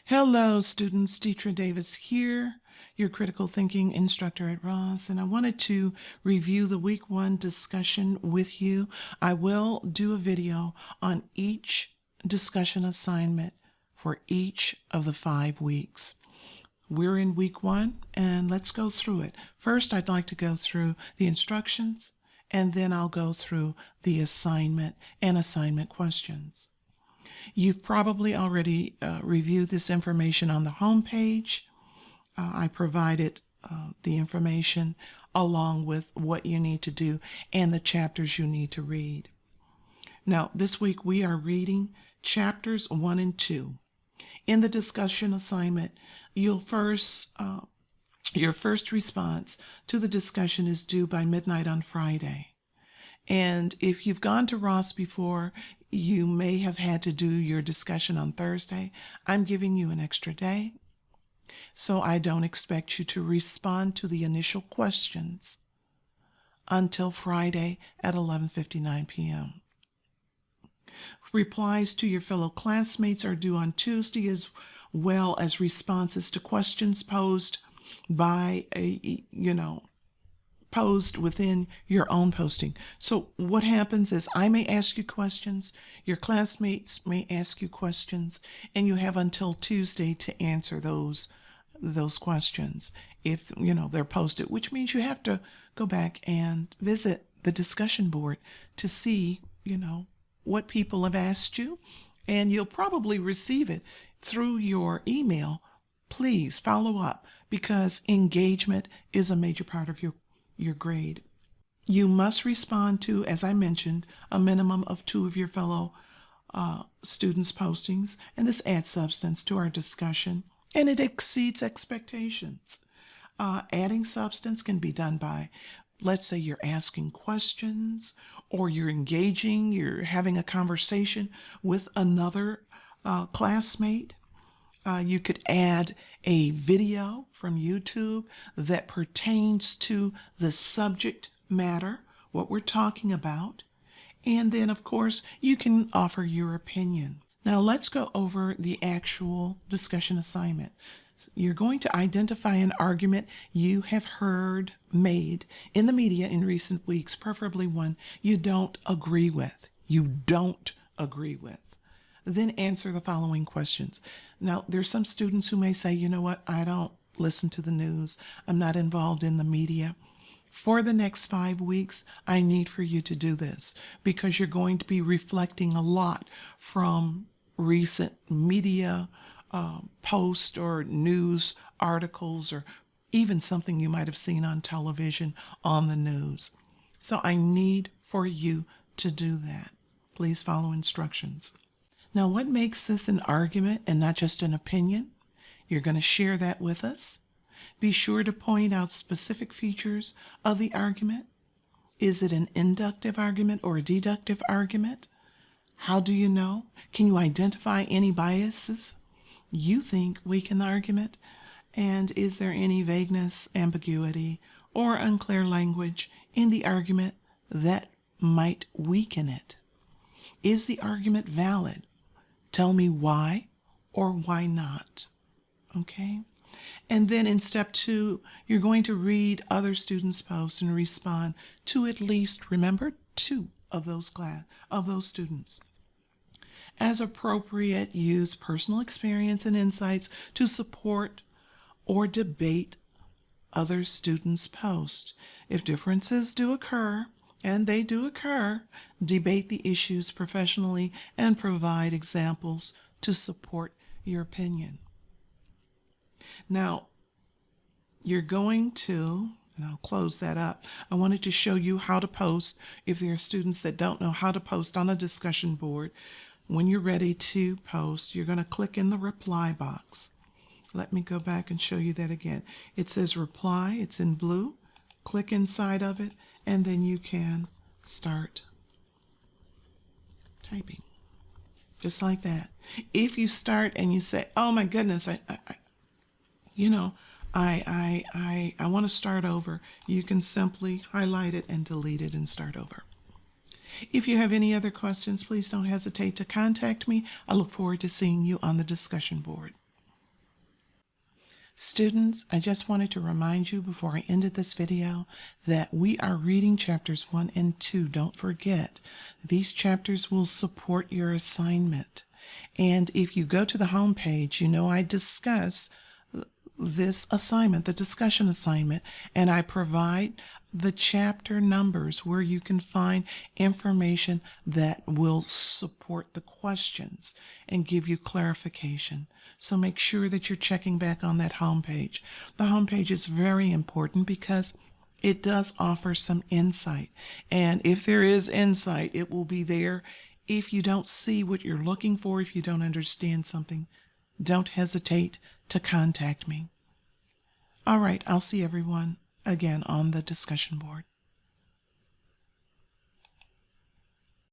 Hello, students. Deetra Davis here, your critical thinking instructor at Ross, and I wanted to review the week 1 discussion with you. I will do a video on each discussion assignment for each of the 5 weeks. We're in week 1, and let's go through it. First, I'd like to go through the instructions, and then I'll go through the assignment and assignment questions. You've probably already reviewed this information on the home page. I provided the information along with what you need to do and the chapters you need to read. Now, this week we are reading chapters 1 and 2. In the discussion assignment, your first response to the discussion is due by midnight on Friday. And if you've gone to Ross before, you may have had to do your discussion on Thursday. I'm giving you an extra day, so I don't expect you to respond to the initial questions until Friday at 11:59 p.m. Replies to your fellow classmates are due on Tuesday, as well as responses to questions posed by posed within your own posting. So what happens is I may ask you questions, your classmates may ask you questions, and you have until Tuesday to answer those questions if they're posted, which means you have to go back and visit the discussion board to see what people have asked you, and you'll probably receive it through your email. Please follow up, because engagement is a major part of your grade. You must respond to, as I mentioned, a minimum of 2 of your fellow students' postings, and this adds substance to our discussion, and it exceeds expectations. Adding substance can be done by, let's say you're asking questions, or you're engaging, you're having a conversation with another classmate. You could add a video from YouTube that pertains to the subject matter, what we're talking about. And then, of course, you can offer your opinion. Now, let's go over the actual discussion assignment. You're going to identify an argument you have heard made in the media in recent weeks, preferably one you don't agree with. Then answer the following questions. Now, there's some students who may say, you know what, I don't listen to the news. I'm not involved in the media. For the next 5 weeks, I need for you to do this, because you're going to be reflecting a lot from recent media posts or news articles, or even something you might have seen on television on the news. So I need for you to do that. Please follow instructions. Now, what makes this an argument and not just an opinion? You're going to share that with us. Be sure to point out specific features of the argument. Is it an inductive argument or a deductive argument? How do you know? Can you identify any biases you think weaken the argument? And is there any vagueness, ambiguity, or unclear language in the argument that might weaken it? Is the argument valid? Tell me why or why not. Okay? And then in step 2, you're going to read other students' posts and respond to at least, remember, 2 of those students. As appropriate, use personal experience and insights to support or debate other students' posts. If differences do occur, and they do occur, debate the issues professionally and provide examples to support your opinion. Now, you're going to, and I'll close that up, I wanted to show you how to post. If there are students that don't know how to post on a discussion board, when you're ready to post, you're going to click in the reply box. Let me go back and show you that again. It says reply, it's in blue. Click inside of it, and then you can start typing, just like that. If you start and you say, oh my goodness, I want to start over, you can simply highlight it and delete it and start over. If you have any other questions, please don't hesitate to contact me. I look forward to seeing you on the discussion board. Students, I just wanted to remind you before I ended this video that we are reading chapters 1 and 2. Don't forget, these chapters will support your assignment. And if you go to the home page, you know I discuss this assignment, the discussion assignment, and I provide the chapter numbers where you can find information that will support the questions and give you clarification. So make sure that you're checking back on that homepage. The homepage is very important because it does offer some insight. And if there is insight, it will be there. If you don't see what you're looking for, if you don't understand something, don't hesitate to contact me. All right, I'll see everyone again on the discussion board.